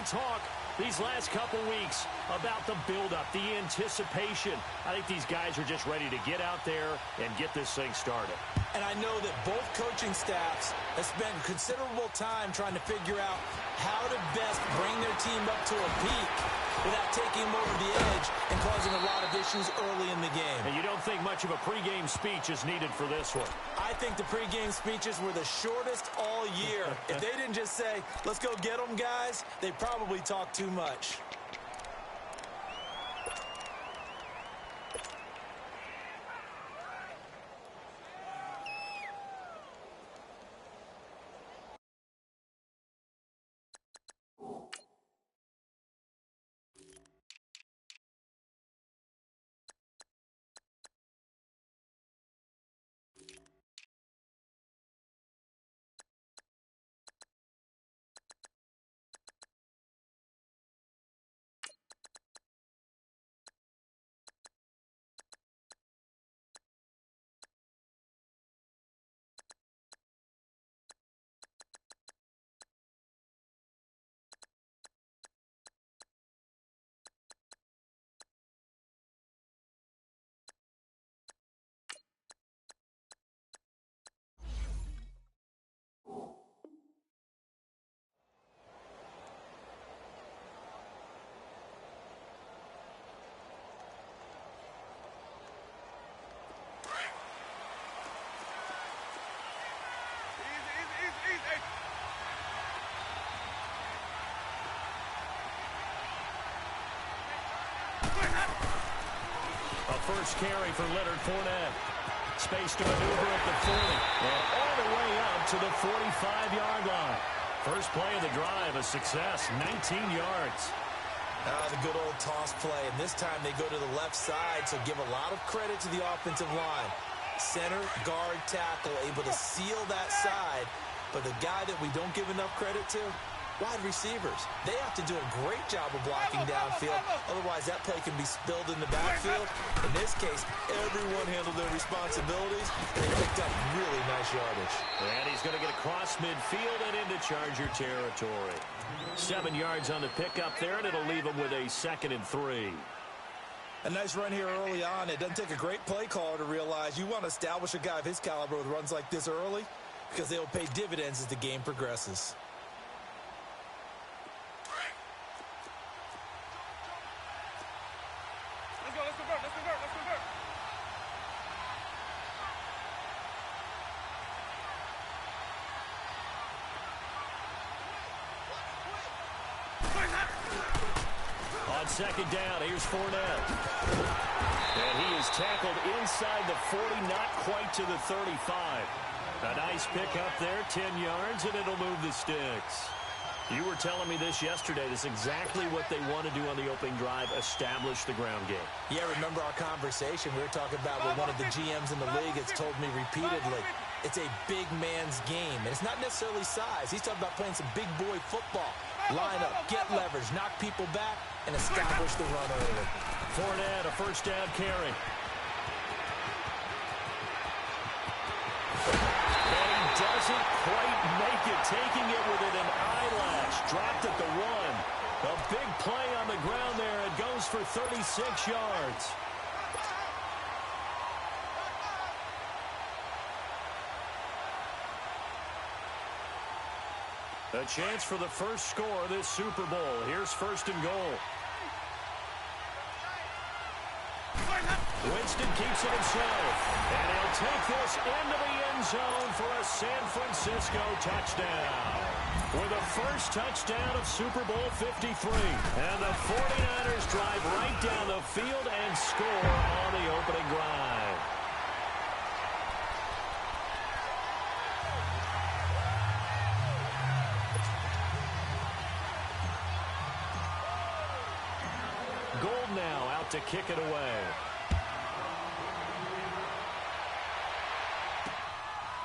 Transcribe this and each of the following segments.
talk these last couple weeks about the buildup, the anticipation. I think these guys are just ready to get out there and get this thing started. And I know that both coaching staffs have spent considerable time trying to figure out how to best bring their team up to a peak without taking them over the edge and causing a lot of issues early in the game. And you don't think much of a pregame speech is needed for this one? I think the pregame speeches were the shortest all year. If they didn't just say, let's go get them, guys, they probably talked too much. A first carry for Leonard Fournette. Space to maneuver at the 40. And all the way up to the 45-yard line. First play of the drive, a success, 19 yards. The good old toss play. And this time they go to the left side, so give a lot of credit to the offensive line. Center, guard, tackle, able to seal that side. But the guy that we don't give enough credit to, wide receivers. They have to do a great job of blocking downfield. Otherwise, that play can be spilled in the backfield. In this case, everyone handled their responsibilities, and they picked up really nice yardage. And he's going to get across midfield and into Charger territory. 7 yards on the pickup there, and it'll leave him with a 2nd and 3. A nice run here early on. It doesn't take a great play caller to realize you want to establish a guy of his caliber with runs like this early because they will pay dividends as the game progresses. On second down, here's Fournette. And he is tackled inside the 40, not quite to the 35. A nice pick up there, 10 yards, and it'll move the sticks. You were telling me this yesterday. This is exactly what they want to do on the opening drive, establish the ground game. Yeah, remember our conversation. We were talking about what one of the GMs in the league has told me repeatedly. It's a big man's game, and it's not necessarily size. He's talking about playing some big boy football. Line up, get leverage, knock people back, and establish the run early. Fournette, a first down carry. And he doesn't quite make it, taking it within an eyelash. Dropped at the 1. A big play on the ground there. It goes for 36 yards. A chance for the first score of this Super Bowl. Here's 1st and goal. Winston keeps it himself. And he'll take this into the end zone for a San Francisco touchdown. With the first touchdown of Super Bowl 53. And the 49ers drive right down the field and score on the opening drive. Gold now out to kick it away.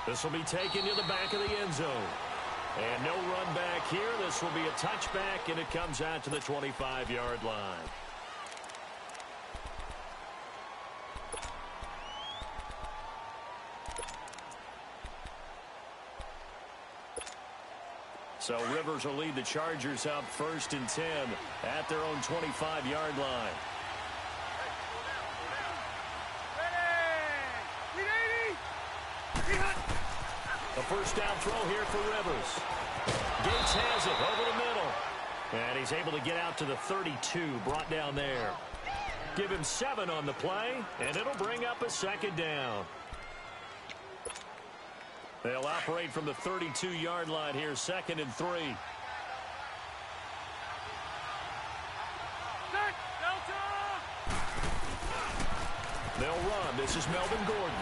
This will be taken to the back of the end zone. And no run back here. This will be a touchback, and it comes out to the 25-yard line. So Rivers will lead the Chargers up 1st and 10 at their own 25-yard line. A first down throw here for Rivers. Gates has it over the middle. And he's able to get out to the 32, brought down there. Give him 7 on the play, and it'll bring up a 2nd down. They'll operate from the 32-yard line here, 2nd and 3. They'll run. This is Melvin Gordon.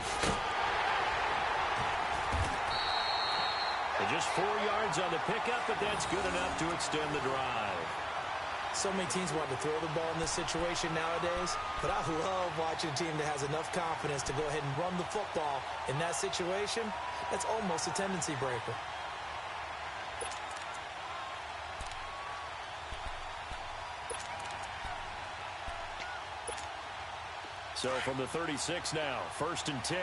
And just 4 yards on the pickup, but that's good enough to extend the drive. So many teams want to throw the ball in this situation nowadays, but I love watching a team that has enough confidence to go ahead and run the football in that situation. That's almost a tendency breaker. So from the 36 now, 1st and 10.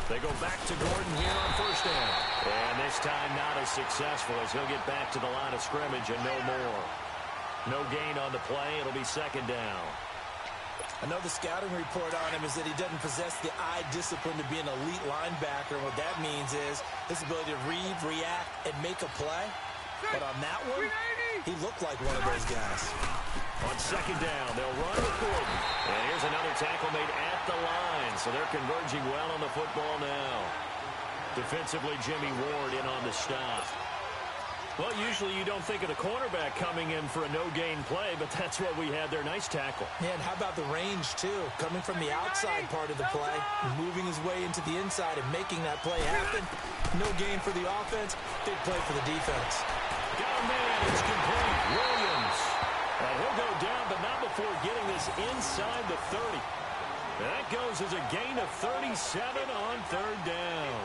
They go back to Gordon here on 1st down. And this time not as successful as he'll get back to the line of scrimmage and no more. No gain on the play. It'll be 2nd down. I know the scouting report on him is that he doesn't possess the eye discipline to be an elite linebacker. And what that means is his ability to read, react, and make a play. But on that one, he looked like one of those guys. On 2nd down, they'll run with Gordon. And here's another tackle made at the line. So they're converging well on the football now. Defensively, Jimmy Ward in on the stop. Well, usually you don't think of the cornerback coming in for a no-gain play, but that's what we had there. Nice tackle. Yeah, and how about the range, too? Coming from the outside part of the play, moving his way into the inside and making that play happen. No gain for the offense, big play for the defense. Got a man, it's complete. Williams. And he'll go down, but not before getting this inside the 30. That goes as a gain of 37 on 3rd down.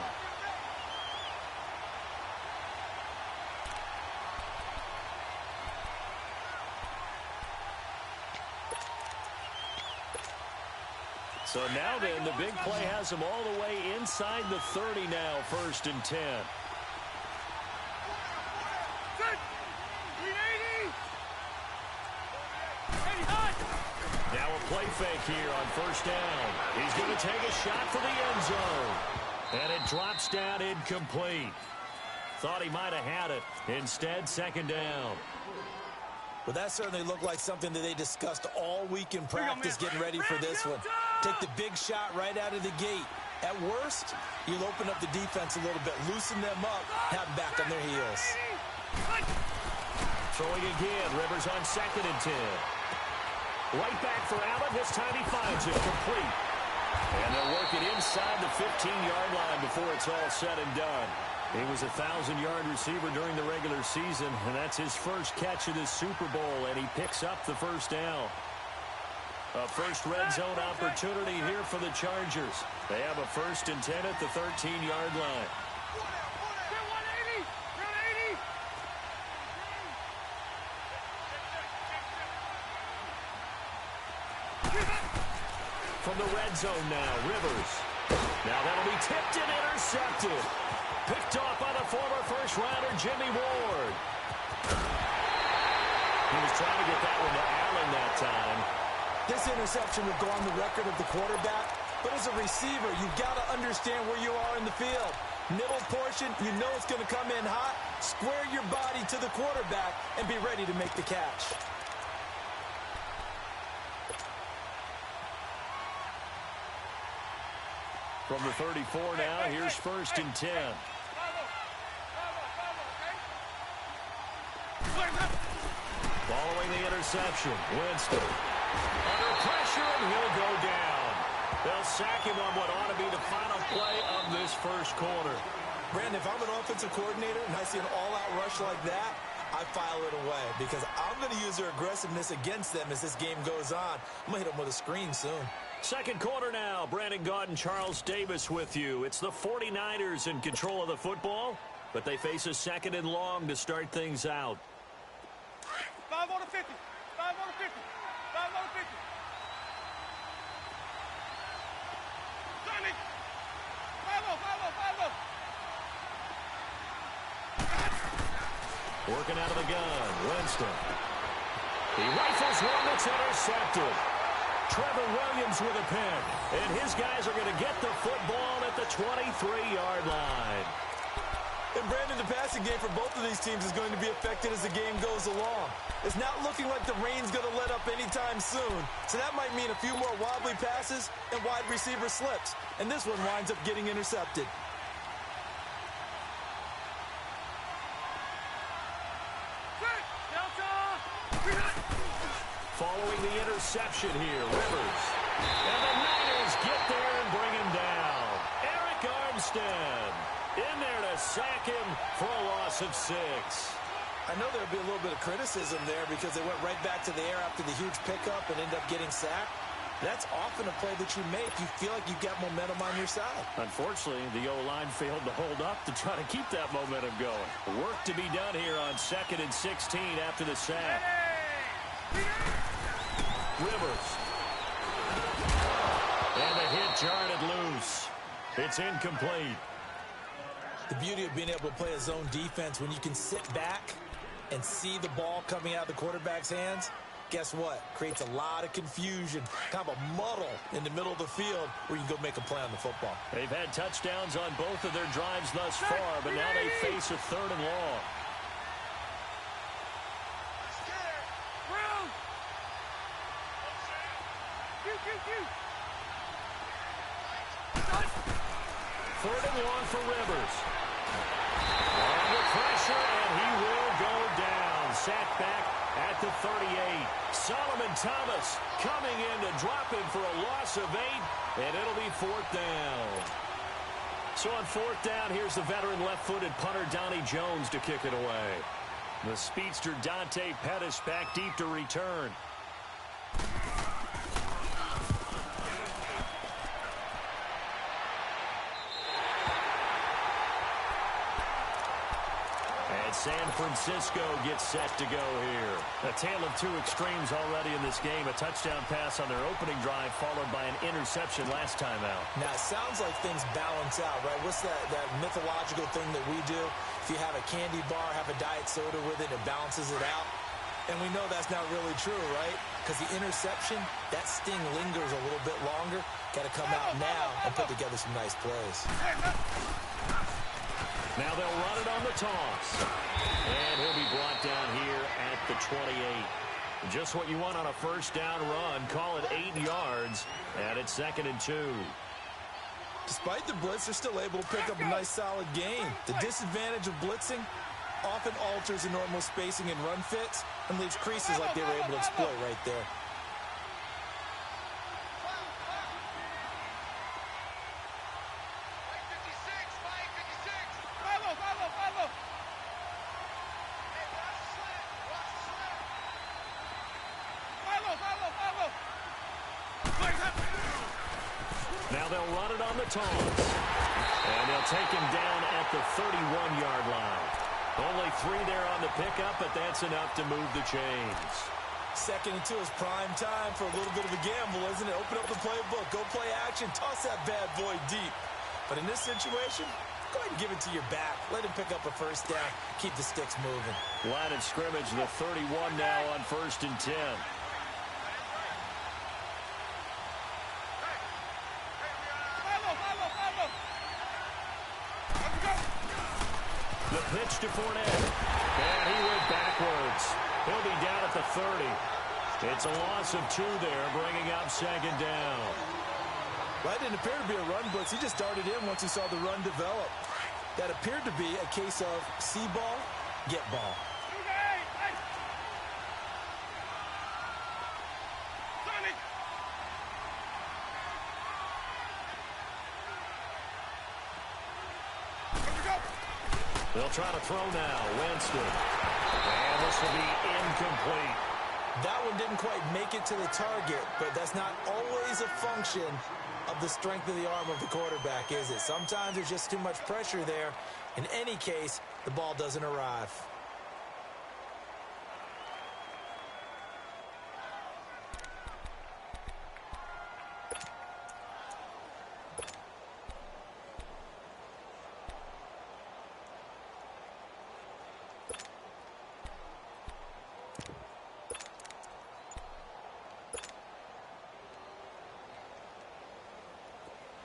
So now then, the big play has him all the way inside the 30 now, 1st and 10. Now a play fake here on 1st down. He's going to take a shot for the end zone. And it drops down incomplete. Thought he might have had it. Instead, 2nd down. Well, that certainly looked like something that they discussed all week in practice, getting ready for this one. Take the big shot right out of the gate. At worst, you'll open up the defense a little bit, loosen them up, have them back on their heels. Throwing again, Rivers on 2nd and 10. Right back for Allen. This time he finds it complete. And they'll work it inside the 15-yard line before it's all said and done. He was a 1,000-yard receiver during the regular season, and that's his first catch of this Super Bowl, and he picks up the 1st down. A first red zone opportunity here for the Chargers. They have a 1st and 10 at the 13-yard line. From the red zone now, Rivers. Now that'll be tipped and intercepted. Picked off by the former first-rounder, Jimmy Ward. He was trying to get that one to Allen that time. This interception will go on the record of the quarterback, but as a receiver, you've got to understand where you are in the field. Middle portion, you know it's going to come in hot. Square your body to the quarterback and be ready to make the catch. From the 34 now, here's 1st and 10. Following the interception, Winston. Under pressure, and he'll go down. They'll sack him on what ought to be the final play of this first quarter. Brandon, if I'm an offensive coordinator and I see an all-out rush like that, I file it away because I'm going to use their aggressiveness against them as this game goes on. I'm going to hit them with a screen soon. 2nd quarter now. Brandon Gaudin, Charles Davis with you. It's the 49ers in control of the football, but they face a 2nd and long to start things out. 5 on the 50. 5 on the 50. 5 on the 50. Working out of the gun, Winston. He rifles one that's intercepted. Trevor Williams with a pick. And his guys are going to get the football at the 23-yard line. And Brandon, the passing game for both of these teams is going to be affected as the game goes along. It's not looking like the rain's going to let up anytime soon. So that might mean a few more wobbly passes and wide receiver slips. And this one winds up getting intercepted. Following the interception here, Rivers. And the Niners get there and bring him down. Eric Armstead in there to sack him for a loss of 6. I know there'll be a little bit of criticism there because they went right back to the air after the huge pickup and ended up getting sacked. That's often a play that you make. You feel like you've got momentum on your side. Unfortunately, the O-line failed to hold up to try to keep that momentum going. Work to be done here on 2nd and 16 after the sack. Rivers. And the hit jarred it loose. It's incomplete. The beauty of being able to play a zone defense when you can sit back and see the ball coming out of the quarterback's hands, guess what? Creates a lot of confusion, kind of a muddle in the middle of the field where you can go make a play on the football. They've had touchdowns on both of their drives thus far, but now they face a 3rd and long. Third and long for Rivers. Under pressure, and he will go down. Sacked back at the 38. Solomon Thomas coming in to drop him for a loss of 8, and it'll be 4th down. So on 4th down, here's the veteran left-footed punter Donnie Jones to kick it away. The speedster Dante Pettis back deep to return. San Francisco gets set to go here. A tale of two extremes already in this game. A touchdown pass on their opening drive followed by an interception last time out. Now, it sounds like things balance out, right? What's that mythological thing that we do? If you have a candy bar, have a diet soda with it, it balances it out. And we know that's not really true, right? Because the interception, that sting lingers a little bit longer. Got to come out now and put together some nice plays. Now they'll run it on the toss. And he'll be brought down here at the 28. Just what you want on a first down run. Call it 8 yards. And it's 2nd and 2. Despite the blitz, they're still able to pick up a nice solid gain. The disadvantage of blitzing often alters the normal spacing and run fits and leaves creases like they were able to exploit right there. Now they'll run it on the toss. And they'll take him down at the 31-yard line. Only 3 there on the pickup, but that's enough to move the chains. 2nd and 2 is prime time for a little bit of a gamble, isn't it? Open up the playbook, go play action, toss that bad boy deep. But in this situation, go ahead and give it to your back. Let him pick up a first down. Keep the sticks moving. Line of scrimmage, the 31 now on 1st and 10. The pitch to Fournette. And he went backwards. He'll be down at the 30. It's a loss of 2 there, bringing up 2nd down. Well, that didn't appear to be a run blitz. He just darted in once he saw the run develop. That appeared to be a case of see ball, get ball. They'll try to throw now. Winston. And this will be incomplete. That one didn't quite make it to the target, but that's not always a function of the strength of the arm of the quarterback, is it? Sometimes there's just too much pressure there. In any case, the ball doesn't arrive.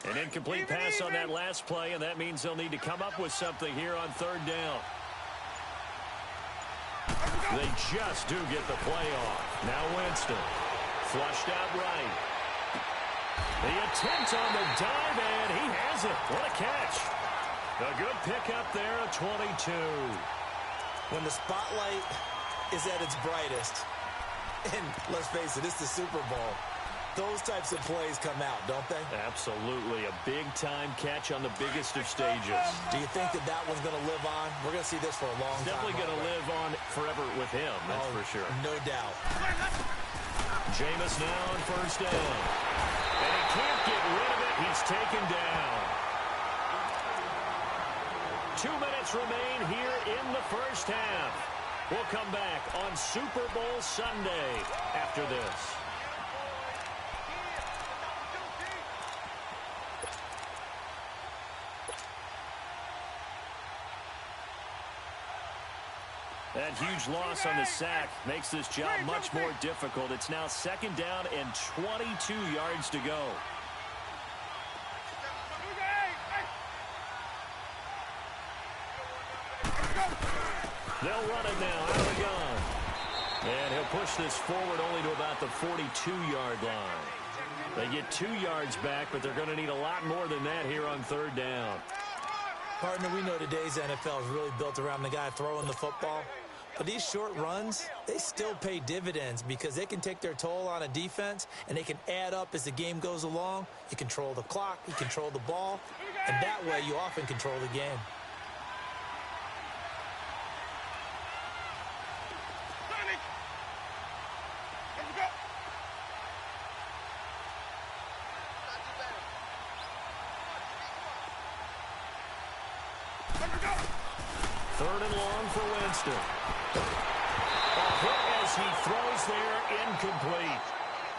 An incomplete pass on that last play, and that means they'll need to come up with something here on third down. They just do get the play off. Now Winston. Flushed out right. The attempt on the dive, and he has it. What a catch. A good pickup there, a 22. When the spotlight is at its brightest, and let's face it, it's the Super Bowl, those types of plays come out, don't they? Absolutely. A big-time catch on the biggest of stages. Do you think that one's going to live on? We're going to see this for a long time. Definitely going to live on forever with him, that's for sure. No doubt. Jameis now on first down. And he can't get rid of it. He's taken down. 2 minutes remain here in the first half. We'll come back on Super Bowl Sunday after this. That huge loss on the sack makes this job much more difficult. It's now second down and 22 yards to go. They'll run it now out of the gun. And he'll push this forward only to about the 42-yard line. They get 2 yards back, but they're going to need a lot more than that here on third down. Partner, we know today's NFL is really built around the guy throwing the football. But these short runs, they still pay dividends because they can take their toll on a defense, and they can add up as the game goes along. You control the clock, you control the ball, and that way you often control the game. Third and long for Winston. A hit as he throws there, incomplete.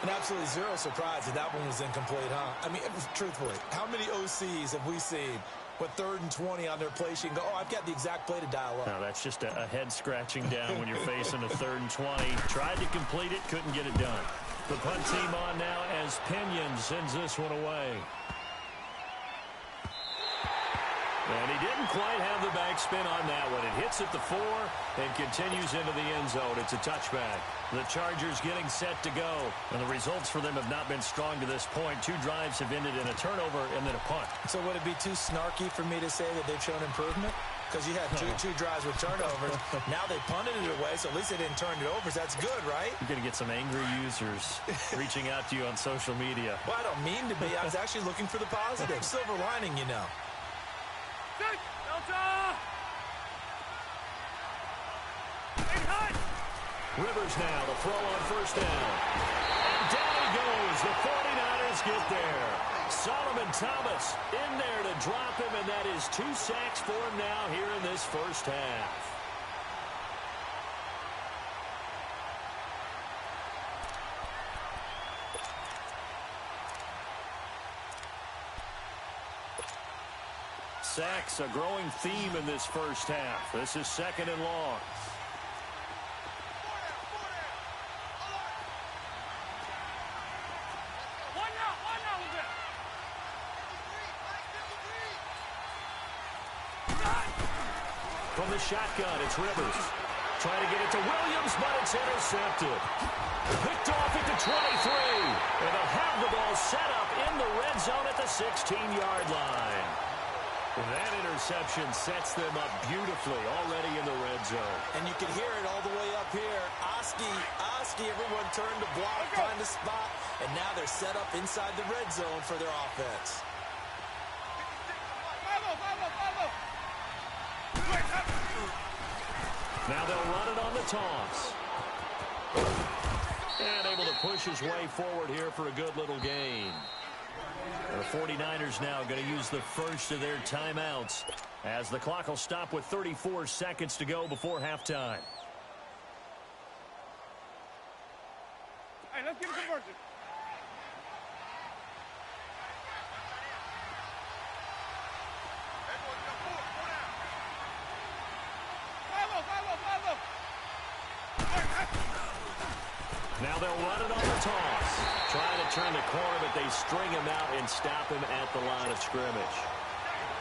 And absolutely zero surprise that one was incomplete, huh? I mean, truthfully, how many OCs have we seen with 3rd and 20 on their play sheet and go, oh, I've got the exact play to dial up? No, that's just a head scratching down when you're facing a 3rd and 20. Tried to complete it, couldn't get it done. The punt team on now as Pinion sends this one away. And he didn't quite have the backspin on that one. It hits at the 4 and continues into the end zone. It's a touchback. The Chargers getting set to go. And the results for them have not been strong to this point. 2 drives have ended in a turnover and then a punt. So would it be too snarky for me to say that they've shown improvement? Because you had two drives with turnovers. Now they punted it away, so at least they didn't turn it over. So that's good, right? You're going to get some angry users reaching out to you on social media. Well, I don't mean to be. I was actually looking for the positive. Silver lining, you know. Rivers now to throw on first down. And down he goes. The 49ers get there. Solomon Thomas in there to drop him, and that is 2 sacks for him now here in this first half. Sacks, a growing theme in this first half. This is 2nd and long. From the shotgun, it's Rivers. Trying to get it to Williams, but it's intercepted. Picked off at the 23. And they'll have the ball set up in the red zone at the 16-yard line. That interception sets them up beautifully already in the red zone. And you can hear it all the way up here. Oski, everyone turned to block, find a spot, and now they're set up inside the red zone for their offense. Now they'll run it on the toss. And able to push his way forward here for a good little gain. The 49ers now going to use the first of their timeouts as the clock will stop with 34 seconds to go before halftime. Hey, let's get a conversion. Now they'll run it on the toss. trying to turn the corner, but they string him out and stop him at the line of scrimmage.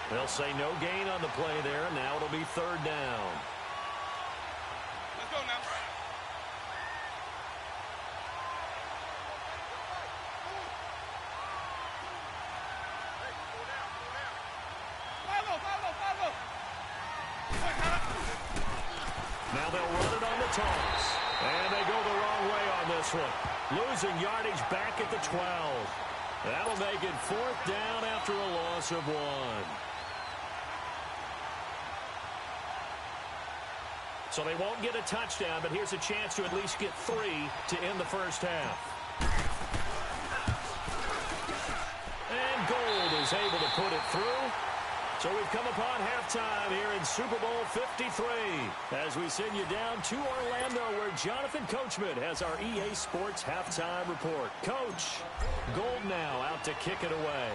They'll say no gain on the play there. Now it'll be third down. Let's go now. Follow. Now they'll run it on the toss. And they go the wrong way on this one. Losing yardage back at the 12. That'll make it fourth down after a loss of 1. So they won't get a touchdown, but here's a chance to at least get 3 to end the first half. And Gold is able to put it through. So we've come upon halftime here in Super Bowl 53 as we send you down to Orlando where Jonathan Coachman has our EA Sports halftime report. Coach, Gold now out to kick it away.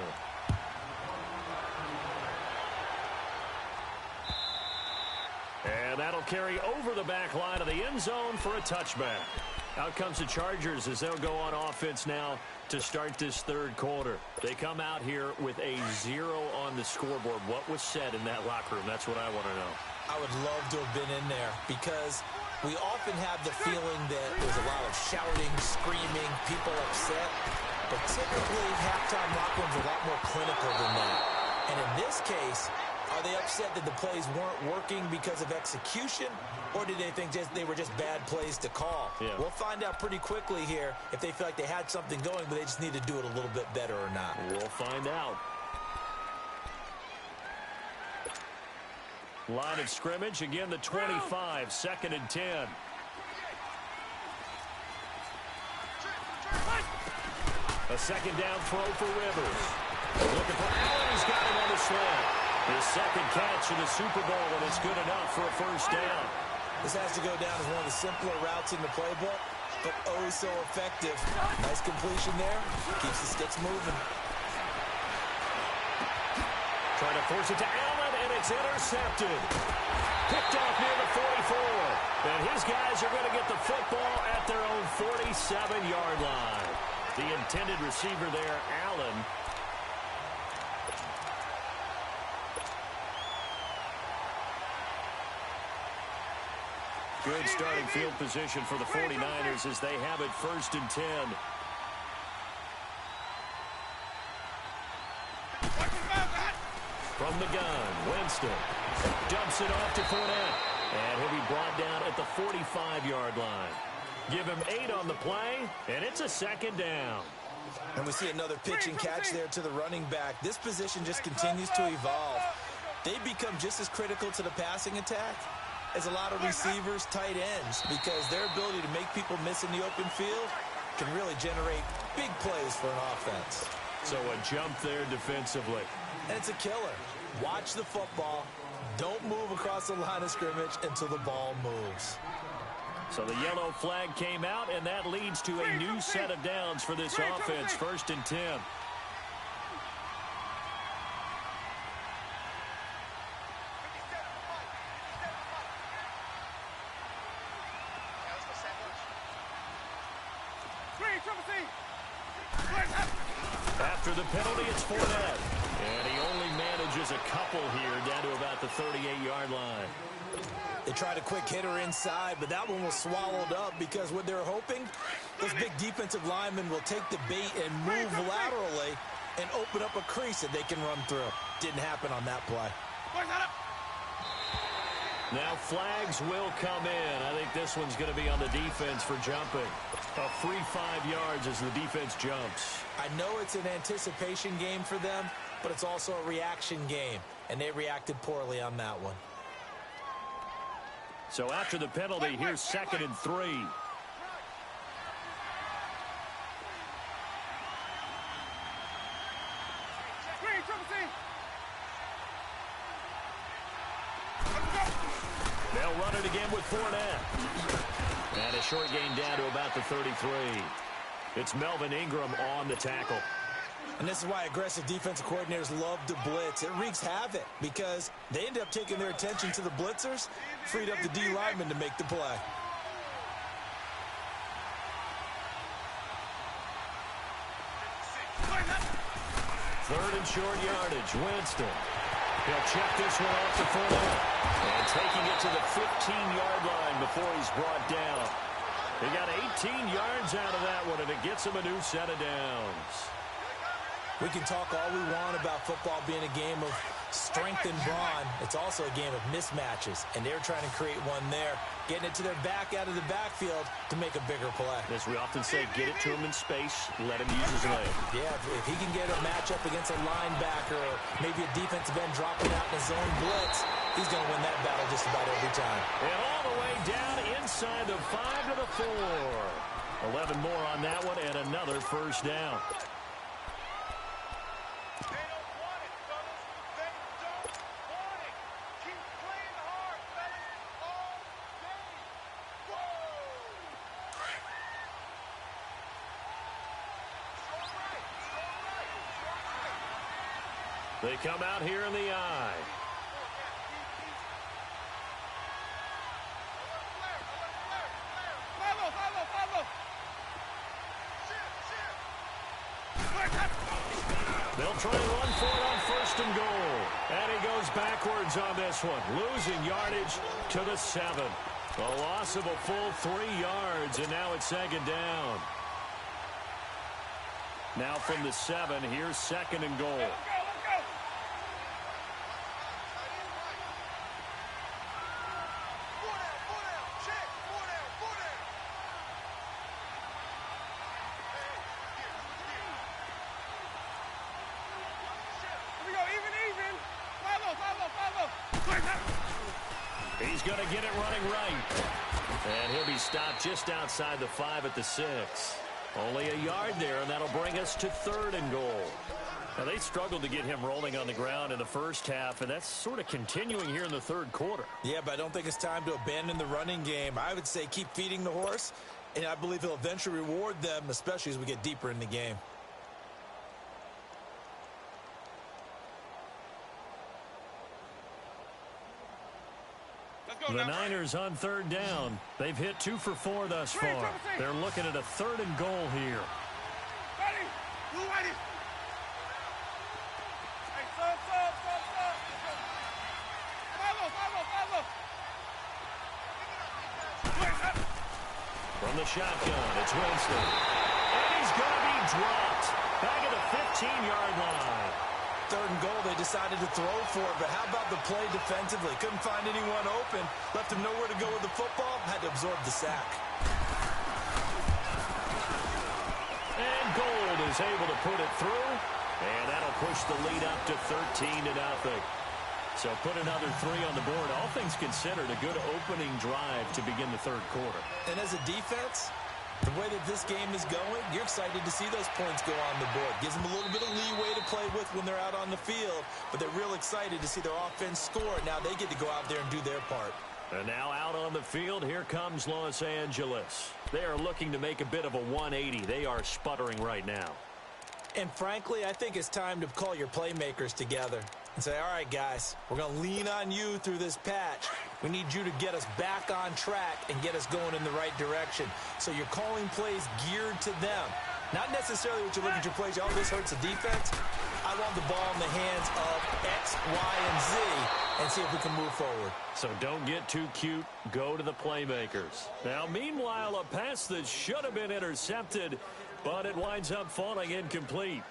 And that'll carry over the back line of the end zone for a touchback. Out comes the Chargers as they'll go on offense now to start this third quarter. They come out here with a 0 on the scoreboard. What was said in that locker room? That's what I want to know. I would love to have been in there because we often have the feeling that there's a lot of shouting, screaming, people upset. But typically, halftime locker rooms are a lot more clinical than that. And in this case, are they upset that the plays weren't working because of execution, or did they think they were just bad plays to call? Yeah. We'll find out pretty quickly here if they feel like they had something going, but they just need to do it a little bit better or not. We'll find out. Line of scrimmage, again the 25, second and 10. A second down throw for Rivers. Looking for Allen, he's got him on the slant. His second catch in the Super Bowl, and it's good enough for a first down. This has to go down as one of the simpler routes in the playbook, but oh so effective. Nice completion there. Keeps the sticks moving. Trying to force it to Allen, and it's intercepted. Picked off near the 44. And his guys are going to get the football at their own 47-yard line. The intended receiver there, Allen. Good starting field position for the 49ers as they have it first and 10. From the gun, Winston dumps it off to Fournette. And he'll be brought down at the 45-yard line. Give him 8 on the play, and it's a second down. And we see another pitch and catch there to the running back. This position just continues to evolve. They become just as critical to the passing attack as a lot of receivers, tight ends, because their ability to make people miss in the open field can really generate big plays for an offense. So a jump there defensively. And it's a killer. Watch the football. Don't move across the line of scrimmage until the ball moves. So the yellow flag came out, and that leads to a new set of downs for this offense. First and 10. After the penalty, it's Fournette. And he only manages a couple here down to about the 38-yard line. They tried a quick hitter inside, but that one was swallowed up because what they're hoping, those big defensive linemen will take the bait and move laterally and open up a crease that they can run through. Didn't happen on that play. Now flags will come in. I think this one's going to be on the defense for jumping. A free 5 yards as the defense jumps. I know it's an anticipation game for them, but it's also a reaction game, and they reacted poorly on that one. So after the penalty, here's second and 3. They'll run it again with Fournette. And a short gain down to about the 33. It's Melvin Ingram on the tackle. And this is why aggressive defensive coordinators love to blitz. It wreaks havoc because they end up taking their attention to the blitzers, freed up the D lineman to make the play. Third and short yardage. Winston. He'll check this one off the Fournette. And taking it to the 15-yard line before he's brought down. He got 18 yards out of that one, and it gets him a new set of downs. We can talk all we want about football being a game of strength and brawn. It's also a game of mismatches, and they're trying to create one there, getting it to their back out of the backfield to make a bigger play. As we often say, get it to him in space, let him use his leg. Yeah, if he can get a matchup against a linebacker or maybe a defensive end dropping out in a zone blitz, he's going to win that battle just about every time. And all the way down inside the 5 to the 4. 11 more on that one and another first down. They come out here in the eye. They'll try and run for it on first and goal. And he goes backwards on this one, losing yardage to the 7. A loss of a full 3 yards, and now it's second down. Now from the 7, here's second and goal. He's going to get it running right. And he'll be stopped just outside the 5 at the 6. Only a yard there, and that'll bring us to third and goal. Now, they struggled to get him rolling on the ground in the first half, and that's sort of continuing here in the third quarter. Yeah, but I don't think it's time to abandon the running game. I would say keep feeding the horse, and I believe he'll eventually reward them, especially as we get deeper in the game. The Niners on third down. They've hit 2 for 4 thus far. They're looking at a third and goal here. From the shotgun, it's Winston. And he's going to be dropped. Back at the 15-yard line. Third and goal, they decided to throw for it, but how about the play defensively? Couldn't find anyone open, left him nowhere to go with the football, had to absorb the sack. And Gold is able to put it through, and that'll push the lead up to 13-0. So put another 3 on the board. All things considered, a good opening drive to begin the third quarter. And as a defense, the way that this game is going, you're excited to see those points go on the board. Gives them a little bit of leeway to play with when they're out on the field, but they're real excited to see their offense score. Now they get to go out there and do their part. And now out on the field, here comes Los Angeles. They are looking to make a bit of a 180. They are sputtering right now. And frankly, I think it's time to call your playmakers together and say, all right, guys, we're going to lean on you through this patch. We need you to get us back on track and get us going in the right direction. So you're calling plays geared to them. Not necessarily what you look at your plays, oh, this hurts the defense. I want the ball in the hands of X, Y, and Z and see if we can move forward. So don't get too cute. Go to the playmakers. Now, meanwhile, a pass that should have been intercepted, but it winds up falling incomplete.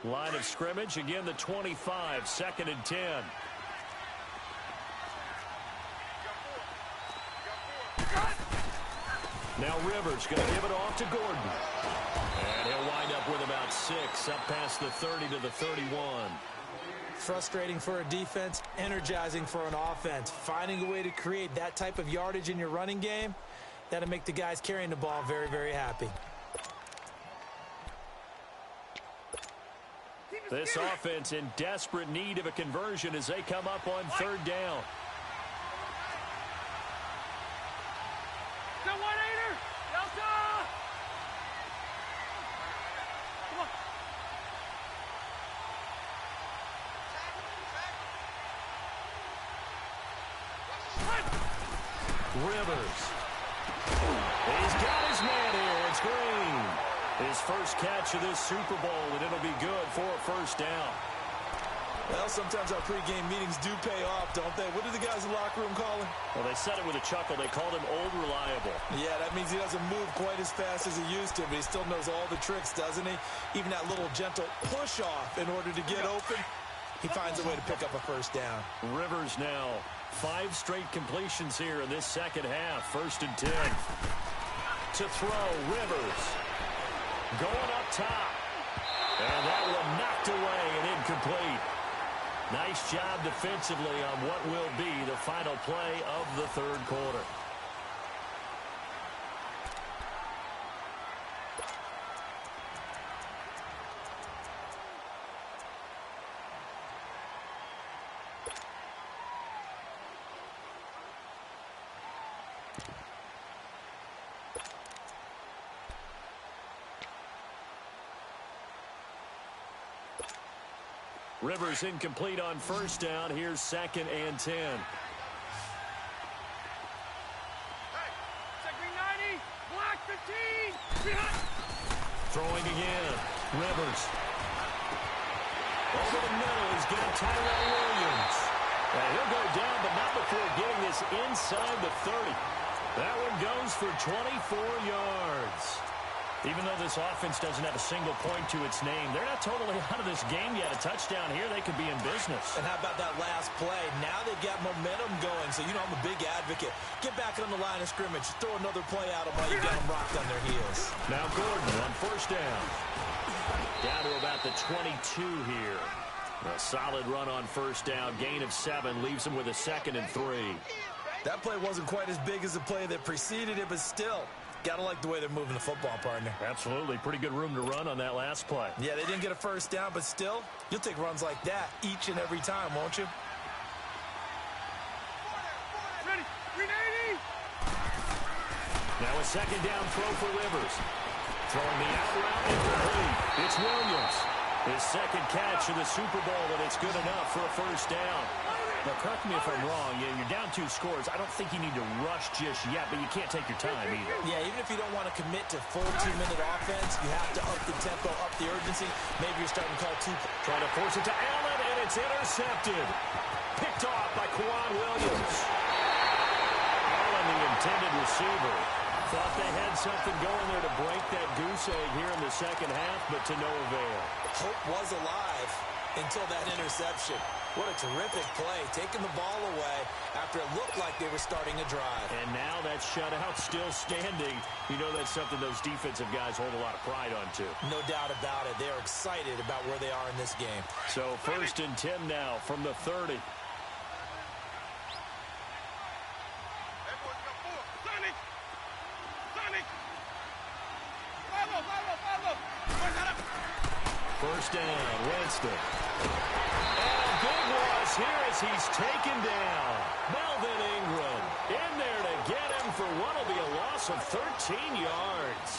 Line of scrimmage, again the 25, 2nd and 10. Now Rivers going to give it off to Gordon. And he'll wind up with about 6, up past the 30 to the 31. Frustrating for a defense, energizing for an offense. Finding a way to create that type of yardage in your running game, that'll make the guys carrying the ball very, very happy. This offense in desperate need of a conversion as they come up on third down. Rivers. He's got his man here. It's Green. His first catch of this Super Bowl, and it'll be good for a first down. Well, sometimes our pregame meetings do pay off, don't they? What do the guys in the locker room call him? Well, they said it with a chuckle. They called him Old Reliable. Yeah, that means he doesn't move quite as fast as he used to, but he still knows all the tricks, doesn't he? Even that little gentle push-off in order to get open, he finds a way to pick up a first down. Rivers now 5 straight completions here in this second half. 1st and 10. To throw, Rivers. Going up top. And that one knocked away and incomplete. Nice job defensively on what will be the final play of the third quarter. Rivers incomplete on first down. Here's 2nd and 10. Hey, check green 90, black 15. Throwing again. Rivers. Over the middle, he's got Tyrell Williams. And he'll go down, but not before getting this inside the 30. That one goes for 24 yards. Even though this offense doesn't have a single point to its name, they're not totally out of this game yet. A touchdown here, they could be in business. And how about that last play? Now they've got momentum going, so you know I'm a big advocate. Get back on the line of scrimmage. Throw another play out of while you got them rocked on their heels. Now Gordon on first down. Down to about the 22 here. A solid run on first down. Gain of 7 leaves him with a 2nd and 3. That play wasn't quite as big as the play that preceded it, but still, gotta like the way they're moving the football, partner. Absolutely. Pretty good room to run on that last play. Yeah, they didn't get a first down, but still, you'll take runs like that each and every time, won't you? Ready, green 80. Now a 2nd down throw for Rivers. Throwing the out route incomplete. It's Williams. His 2nd catch of the Super Bowl, and it's good enough for a first down. Now, correct me if I'm wrong. You're down 2 scores. I don't think you need to rush just yet, but you can't take your time either. Yeah, even if you don't want to commit to full 2-minute offense, you have to up the tempo, up the urgency. Maybe you're starting to call 2. Trying to force it to Allen, and it's intercepted. Picked off by Quan Williams. Allen, the intended receiver. Thought they had something going there to break that goose egg here in the second half, but to no avail. Hope was alive until that interception. What a terrific play, taking the ball away after it looked like they were starting a drive. And now that shutout still standing. You know that's something those defensive guys hold a lot of pride on, too. No doubt about it. They are excited about where they are in this game. So 1st and 10 now from the 30. First down, Winston. And big loss here as he's taken down. Melvin Ingram in there to get him for what will be a loss of 13 yards.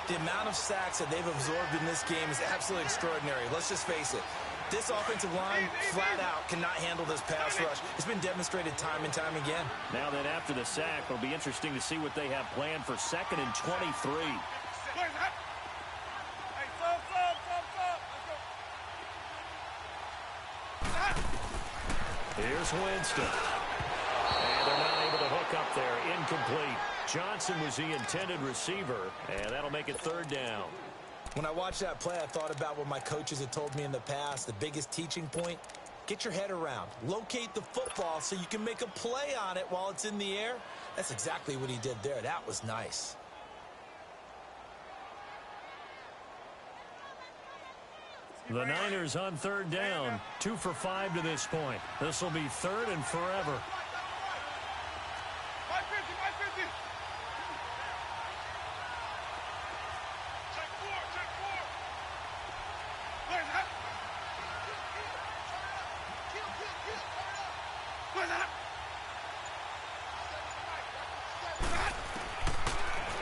The amount of sacks that they've absorbed in this game is absolutely extraordinary. Let's just face it. This offensive line, flat out, cannot handle this pass rush. It's been demonstrated time and time again. Now then, after the sack, it'll be interesting to see what they have planned for 2nd and 23. Here's Winston. And they're not able to hook up there. Incomplete. Johnson was the intended receiver, and that'll make it 3rd down. When I watched that play, I thought about what my coaches had told me in the past. The biggest teaching point, get your head around. Locate the football so you can make a play on it while it's in the air. That's exactly what he did there. That was nice. The Niners on 3rd down. 2 for 5 to this point. This will be 3rd and forever.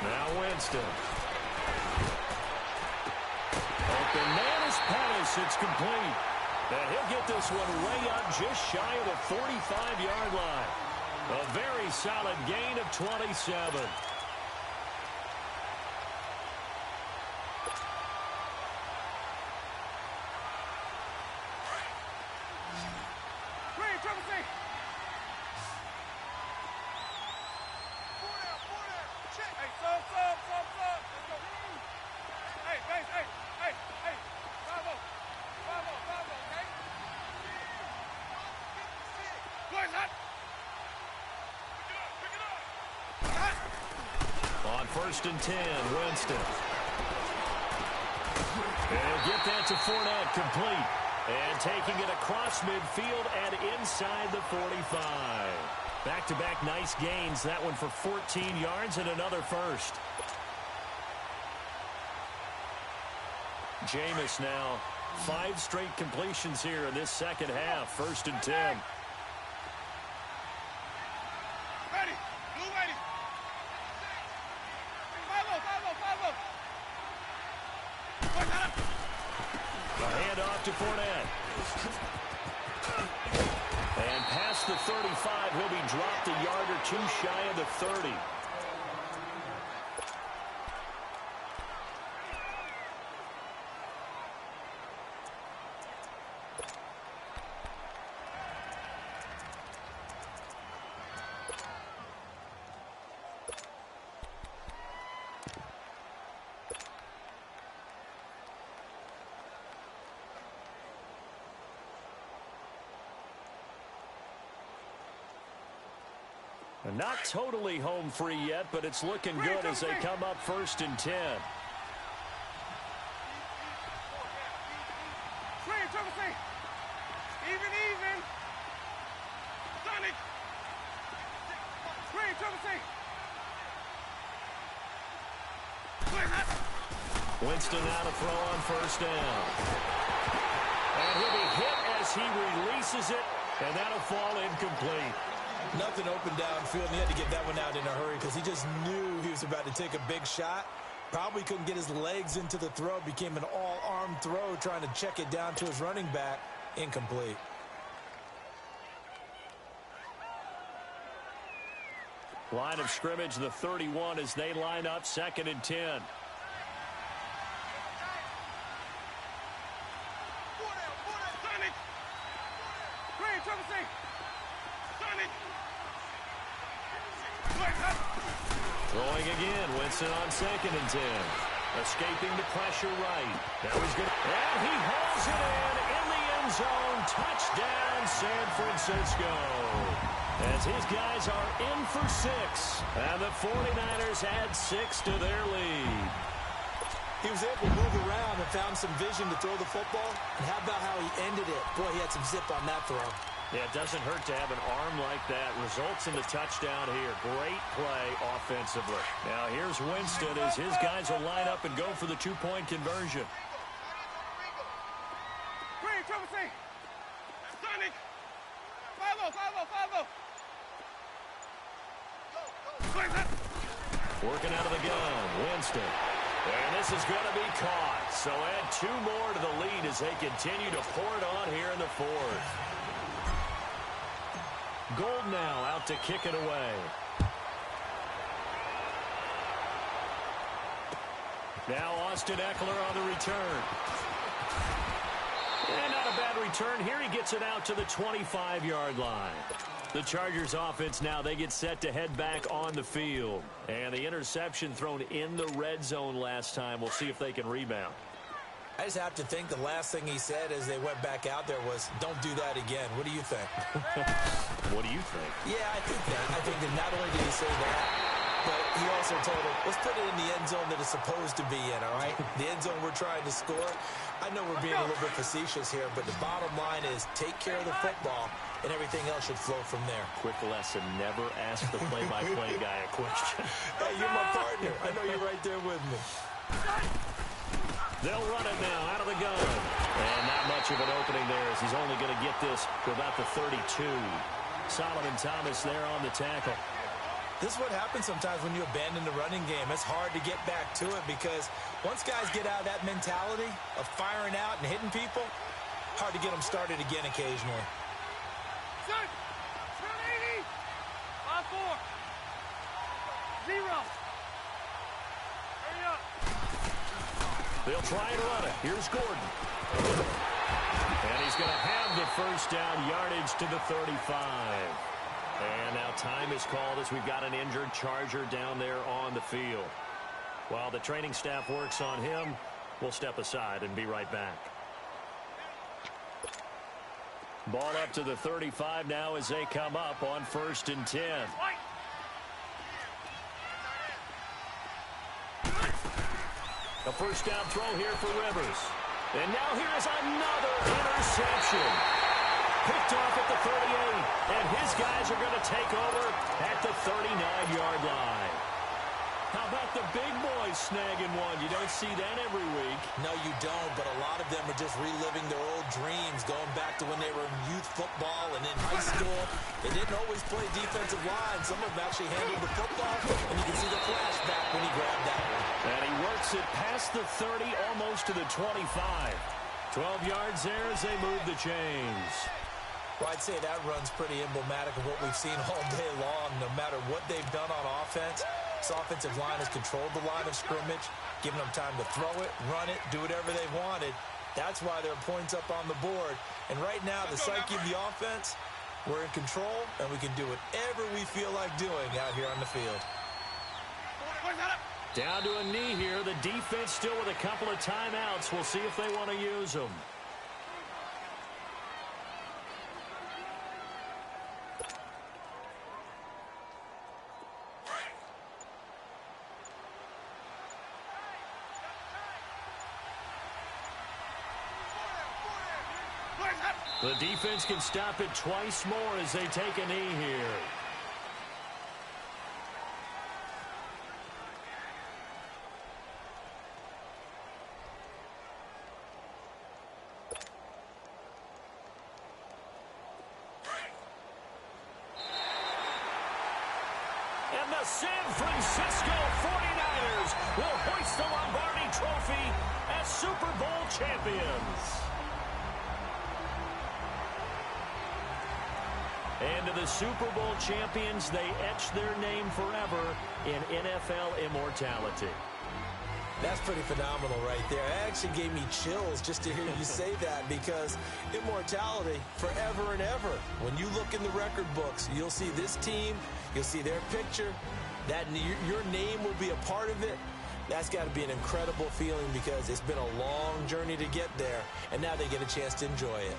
Now Winston. Open man is Pettis. It's complete. And he'll get this one way up just shy of the 45-yard line. A very solid gain of 27. On 1st and 10, Winston. And get that to Fournette, complete. And taking it across midfield and inside the 45. Back-to-back nice gains. That one for 14 yards and another first. Jameis now 5 straight completions here in this second half. 1st and 10. To Fournette. And past the 35, he'll be dropped a yard or two shy of the 30. Not totally home free yet, but it's looking good as they come up 1st and 10. Winston now to throw on 1st down. And he'll be hit as he releases it, and that'll fall incomplete. Nothing open downfield, and he had to get that one out in a hurry because he just knew he was about to take a big shot. Probably couldn't get his legs into the throw. Became an all-arm throw trying to check it down to his running back. Incomplete. Line of scrimmage, the 31 as they line up 2nd and 10. Throwing again, Winston on 2nd and 10. Escaping the pressure right. Now he's good. And he hauls it in the end zone. Touchdown, San Francisco. As his guys are in for 6. And the 49ers add 6 to their lead. He was able to move around and found some vision to throw the football. And how about how he ended it? Boy, he had some zip on that throw. Yeah, it doesn't hurt to have an arm like that. Results in the touchdown here. Great play offensively. Now here's Winston as his guys will line up and go for the 2-point conversion. Working out of the gun, Winston. And this is going to be caught. So add 2 more to the lead as they continue to pour it on here in the 4th. Gold now out to kick it away. Now Austin Eckler on the return. And not a bad return here. He gets it out to the 25-yard line. The Chargers offense now, they get set to head back on the field. And the interception thrown in the red zone last time. We'll see if they can rebound. I just have to think the last thing he said as they went back out there was, don't do that again. What do you think? What do you think? Yeah, I think that not only did he say that, but he also told him, let's put it in the end zone that it's supposed to be in, all right? The end zone we're trying to score. I know we're being a little bit facetious here, but the bottom line is take care of the football, and everything else should flow from there. Quick lesson, never ask the play-by-play guy a question. Hey, you're my partner. I know you're right there with me. They'll run it now out of the gun. And not much of an opening there as he's only going to get this to about the 32. Solomon Thomas there on the tackle. This is what happens sometimes when you abandon the running game. It's hard to get back to it because once guys get out of that mentality of firing out and hitting people, hard to get them started again occasionally. Zero. Hurry up. They'll try and run it. Here's Gordon. And he's going to have the first down, yardage to the 35. And now time is called as we've got an injured Charger down there on the field. While the training staff works on him, we'll step aside and be right back. Ball up to the 35 now as they come up on 1st and 10. A first down throw here for Rivers. And now here is another interception. Picked off at the 38. And his guys are going to take over at the 39-yard line. How about the big boys snagging one? You don't see that every week. No, you don't, but a lot of them are just reliving their old dreams, going back to when they were in youth football and in high school. They didn't always play defensive line. Some of them actually handled the football, and you can see the flashback when he grabbed that one. And he works it past the 30, almost to the 25. 12 yards there as they move the chains. Well, I'd say that run's pretty emblematic of what we've seen all day long. No matter what they've done on offense, this offensive line has controlled the line of scrimmage, given them time to throw it, run it, do whatever they wanted. That's why there are points up on the board. And right now, the psyche of the offense, we're in control, and we can do whatever we feel like doing out here on the field. Down to a knee here. The defense still with a couple of timeouts. We'll see if they want to use them. The defense can stop it twice more as they take a knee here. And the San Francisco 49ers will hoist the Lombardi Trophy as Super Bowl champions. And to the Super Bowl champions, they etch their name forever in NFL immortality. That's pretty phenomenal right there. It actually gave me chills just to hear you say that, because immortality forever and ever. When you look in the record books, you'll see this team, you'll see their picture, that your name will be a part of it. That's got to be an incredible feeling, because it's been a long journey to get there, and now they get a chance to enjoy it.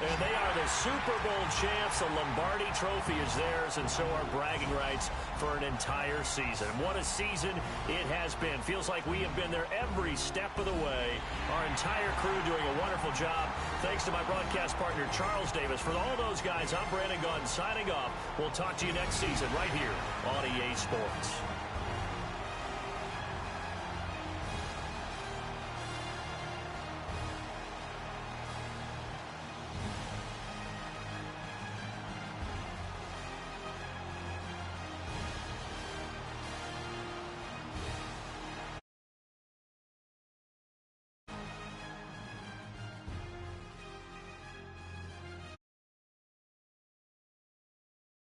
And they are the Super Bowl champs. The Lombardi Trophy is theirs, and so are bragging rights for an entire season. What a season it has been. Feels like we have been there every step of the way. Our entire crew doing a wonderful job. Thanks to my broadcast partner, Charles Davis. For all those guys, I'm Brandon Gaudin signing off. We'll talk to you next season right here on EA Sports.